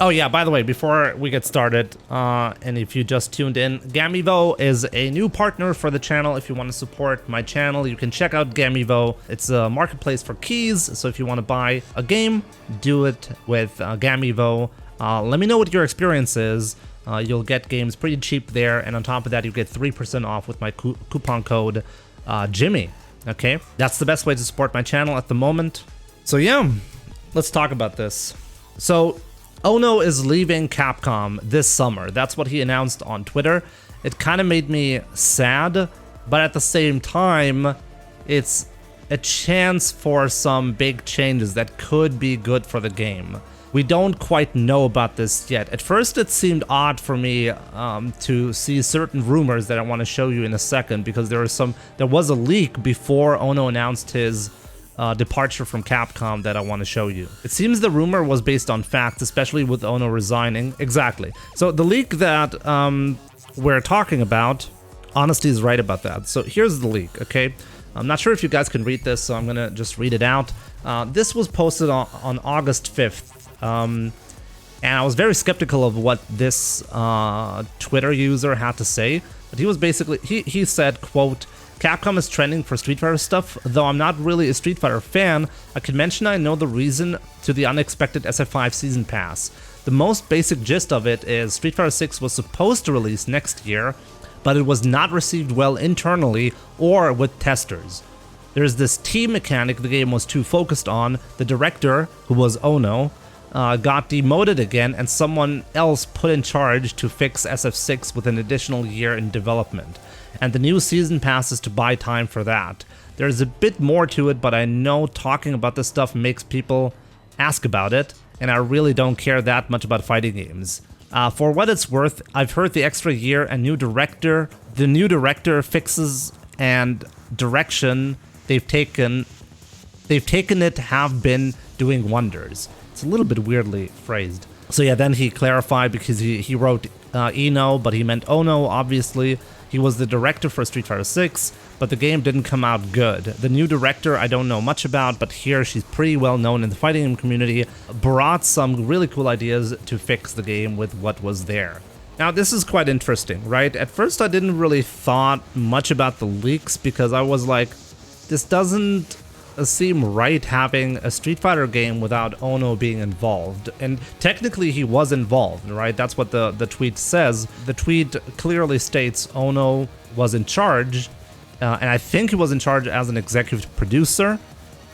Oh yeah, by the way, before we get started, and if you just tuned in, Gamivo is a new partner for the channel. If you want to support my channel, you can check out Gamivo. It's a marketplace for keys, so if you want to buy a game, do it with Gamivo. Let me know what your experience is. You'll get games pretty cheap there, and on top of that, you get 3% off with my coupon code Jimmy. Okay, that's the best way to support my channel at the moment. So yeah, let's talk about this. So Ono is leaving Capcom this summer. That's what he announced on Twitter. It kind of made me sad, but at the same time, it's a chance for some big changes that could be good for the game. We don't quite know about this yet. At first, it seemed odd for me to see certain rumors that I want to show you in a second, because there was a leak before Ono announced his departure from Capcom that I want to show you. It seems the rumor was based on facts, especially with Ono resigning. Exactly. So the leak that we're talking about, Honesty is right about that. So here's the leak, okay? I'm not sure if you guys can read this, so I'm gonna just read it out. This was posted on August 5th. And I was very skeptical of what this Twitter user had to say, but he was basically, he said, quote, "Capcom is trending for Street Fighter stuff. Though I'm not really a Street Fighter fan, I can mention I know the reason to the unexpected SF5 Season Pass. The most basic gist of it is Street Fighter 6 was supposed to release next year, but it was not received well internally or with testers. There's this team mechanic the game was too focused on. The director, who was Ono, got demoted again, and someone else put in charge to fix SF6 with an additional year in development. And the new season pass is to buy time for that. There's a bit more to it, but I know talking about this stuff makes people ask about it, and I really don't care that much about fighting games. For what it's worth, I've heard the extra year and the new director fixes and direction they've taken it have been doing wonders." It's a little bit weirdly phrased. So yeah, then he clarified, because he wrote Eno, but he meant Ono, obviously. He was the director for Street Fighter 6, but the game didn't come out good. The new director I don't know much about, but here she's pretty well known in the fighting game community, brought some really cool ideas to fix the game with what was there. Now this is quite interesting, right? At first I didn't really thought much about the leaks, because I was like, this doesn't seem right having a Street Fighter game without Ono being involved. And technically he was involved, right? That's what the tweet says. The tweet clearly states Ono was in charge, and I think he was in charge as an executive producer.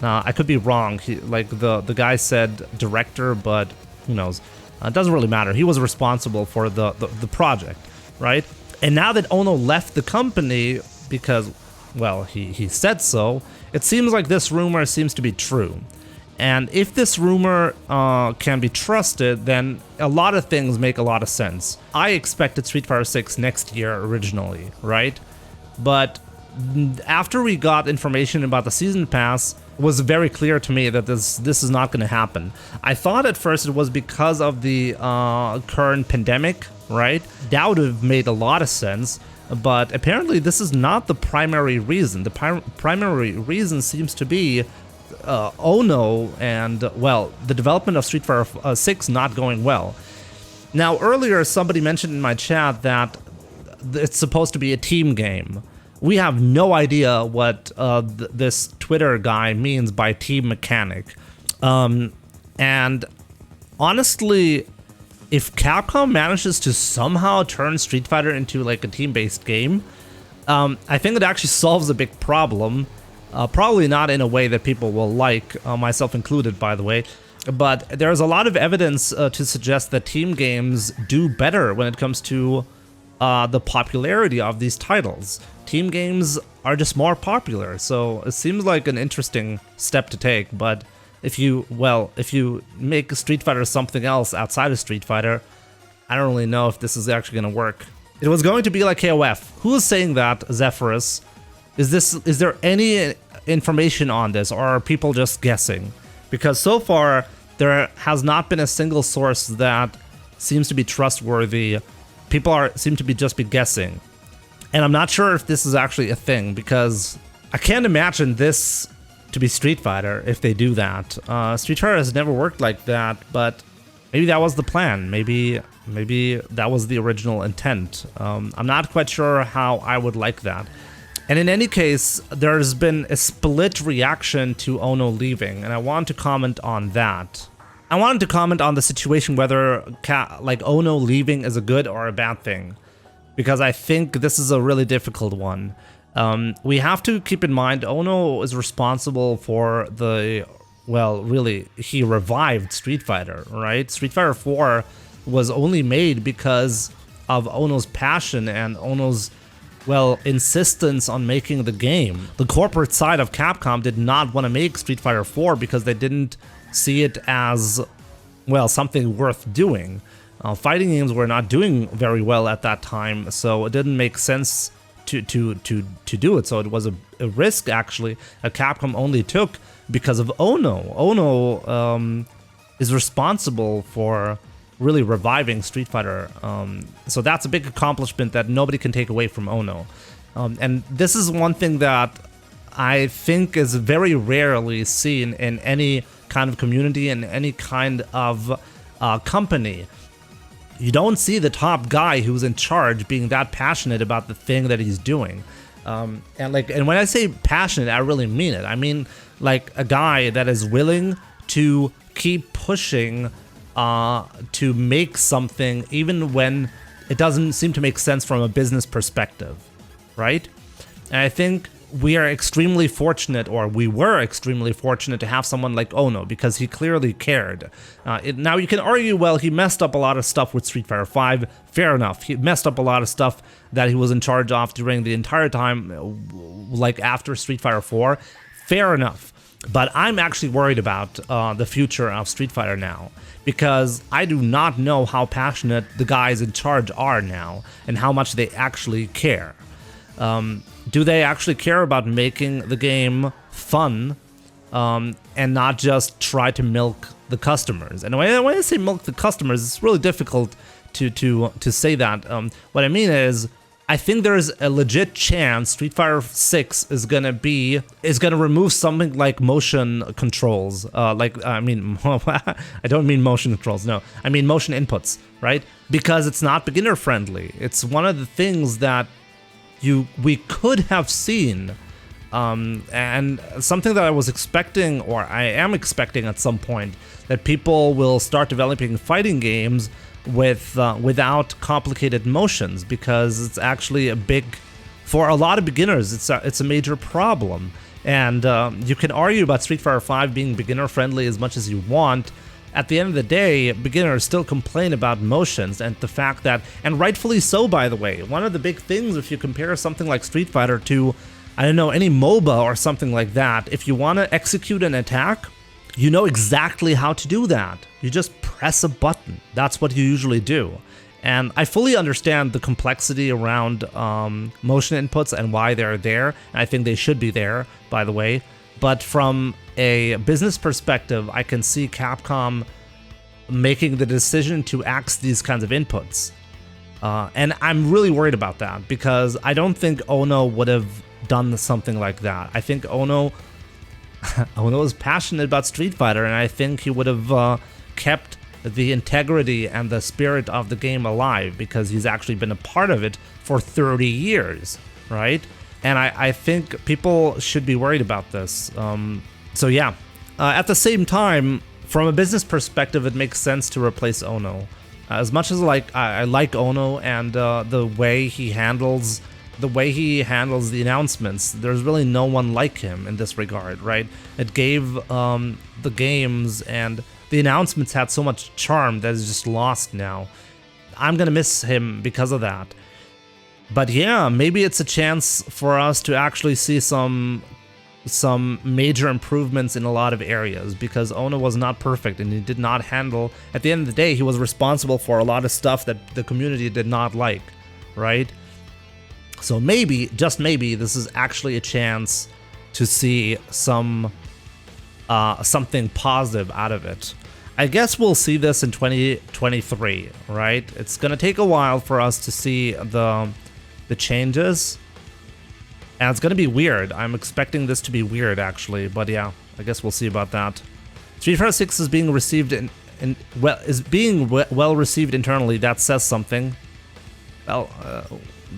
I could be wrong. The guy said director, but who knows? It doesn't really matter. He was responsible for the project, right? And now that Ono left the company because, well, he said so, it seems like this rumor seems to be true. And if this rumor can be trusted, then a lot of things make a lot of sense. I expected Street Fighter 6 next year originally, right? But after we got information about the Season Pass, it was very clear to me that this is not going to happen. I thought at first it was because of the current pandemic, right? That would have made a lot of sense. But apparently this is not the primary reason. The primary reason seems to be Ono and, well, the development of Street Fighter 6 not going well. Now, earlier somebody mentioned in my chat that it's supposed to be a team game. We have no idea what this Twitter guy means by team mechanic. And honestly, if Capcom manages to somehow turn Street Fighter into like a team-based game, I think it actually solves a big problem. Probably not in a way that people will like, myself included, by the way. But there's a lot of evidence to suggest that team games do better when it comes to the popularity of these titles. Team games are just more popular, so it seems like an interesting step to take, but if you make Street Fighter something else outside of Street Fighter, I don't really know if this is actually going to work. It was going to be like KOF. Who is saying that, Zephyrus? Is there any information on this, or are people just guessing? Because so far, there has not been a single source that seems to be trustworthy. People seem to be guessing. And I'm not sure if this is actually a thing, because I can't imagine this to be Street Fighter if they do that. Street Fighter has never worked like that, but maybe that was the plan. Maybe that was the original intent. I'm not quite sure how I would like that. And in any case, there's been a split reaction to Ono leaving, and I want to comment on that. I wanted to comment on the situation whether Ono leaving is a good or a bad thing, because I think this is a really difficult one. We have to keep in mind Ono is responsible for really, he revived Street Fighter, right? Street Fighter 4 was only made because of Ono's passion and Ono's insistence on making the game. The corporate side of Capcom did not want to make Street Fighter 4 because they didn't see it as, something worth doing. Fighting games were not doing very well at that time, so it didn't make sense to do it. So it was a risk, actually, that Capcom only took because of Ono. Ono is responsible for really reviving Street Fighter. So that's a big accomplishment that nobody can take away from Ono. And this is one thing that I think is very rarely seen in any kind of community and any kind of company. You don't see the top guy who's in charge being that passionate about the thing that he's doing. And when I say passionate, I really mean it. I mean like a guy that is willing to keep pushing to make something even when it doesn't seem to make sense from a business perspective, right? And I think we were extremely fortunate to have someone like Ono, because he clearly cared. Now you can argue, he messed up a lot of stuff with Street Fighter 5. Fair enough. He messed up a lot of stuff that he was in charge of during the entire time, after Street Fighter 4. Fair enough. But I'm actually worried about the future of Street Fighter now, because I do not know how passionate the guys in charge are now and how much they actually care. Do they actually care about making the game fun and not just try to milk the customers? And when I say milk the customers, it's really difficult to say that. What I mean is, I think there's a legit chance Street Fighter 6 is gonna remove something like motion controls. I don't mean motion controls. No, I mean motion inputs, right? Because it's not beginner friendly. It's one of the things that we could have seen, and something that I was expecting, or I am expecting at some point, that people will start developing fighting games without complicated motions, because it's actually for a lot of beginners, it's a major problem. And you can argue about Street Fighter 5 being beginner friendly as much as you want. At the end of the day, beginners still complain about motions, and the fact that, and rightfully so, by the way, one of the big things, if you compare something like Street Fighter to, I don't know, any MOBA or something like that, if you want to execute an attack, you know exactly how to do that. You just press a button. That's what you usually do. And I fully understand the complexity around motion inputs and why they're there. And I think they should be there, by the way. But from a business perspective, I can see Capcom making the decision to axe these kinds of inputs. And I'm really worried about that, because I don't think Ono would have done something like that. I think Ono is passionate about Street Fighter, and I think he would have kept the integrity and the spirit of the game alive, because he's actually been a part of it for 30 years, right? And I think people should be worried about this. So yeah, at the same time, from a business perspective, it makes sense to replace Ono. As much as I like Ono and the way he handles the announcements, there's really no one like him in this regard, right? It gave the games and the announcements had so much charm that is just lost now. I'm gonna miss him because of that. But yeah, maybe it's a chance for us to actually see some major improvements in a lot of areas, because Ono was not perfect and he did not handle, at the end of the day, he was responsible for a lot of stuff that the community did not like, right? So maybe, just maybe, this is actually a chance to see something positive out of it. I guess we'll see this in 2023, right? It's gonna take a while for us to see the changes, and it's gonna be weird. I'm expecting this to be weird, actually, but yeah, I guess we'll see about that. Street Fighter 6 is being received being well received internally, that says something. Well,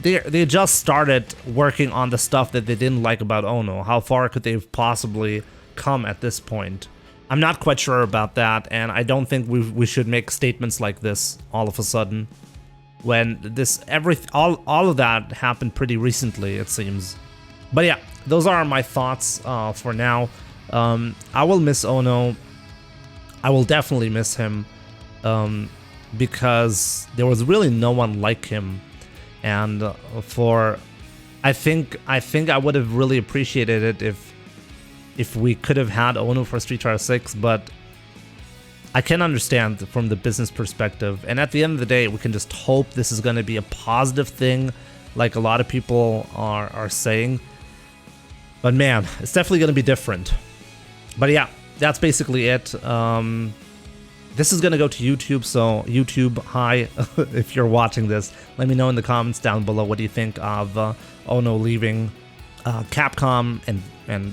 they just started working on the stuff that they didn't like about Ono. How far could they have possibly come at this point? I'm not quite sure about that, and I don't think we should make statements like this all of a sudden, when all of that happened pretty recently, it seems. But yeah, those are my thoughts for now. I will miss Ono. I will definitely miss him, because there was really no one like him, and I think I would have really appreciated it if we could have had Ono for Street Fighter 6, but I can understand from the business perspective, and at the end of the day, we can just hope this is going to be a positive thing, like a lot of people are saying. But man, it's definitely going to be different. But yeah, that's basically it. This is going to go to YouTube, so YouTube, hi, if you're watching this, let me know in the comments down below what do you think of Ono leaving Capcom, and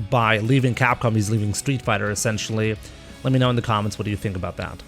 by leaving Capcom, he's leaving Street Fighter, essentially. Let me know in the comments what do you think about that.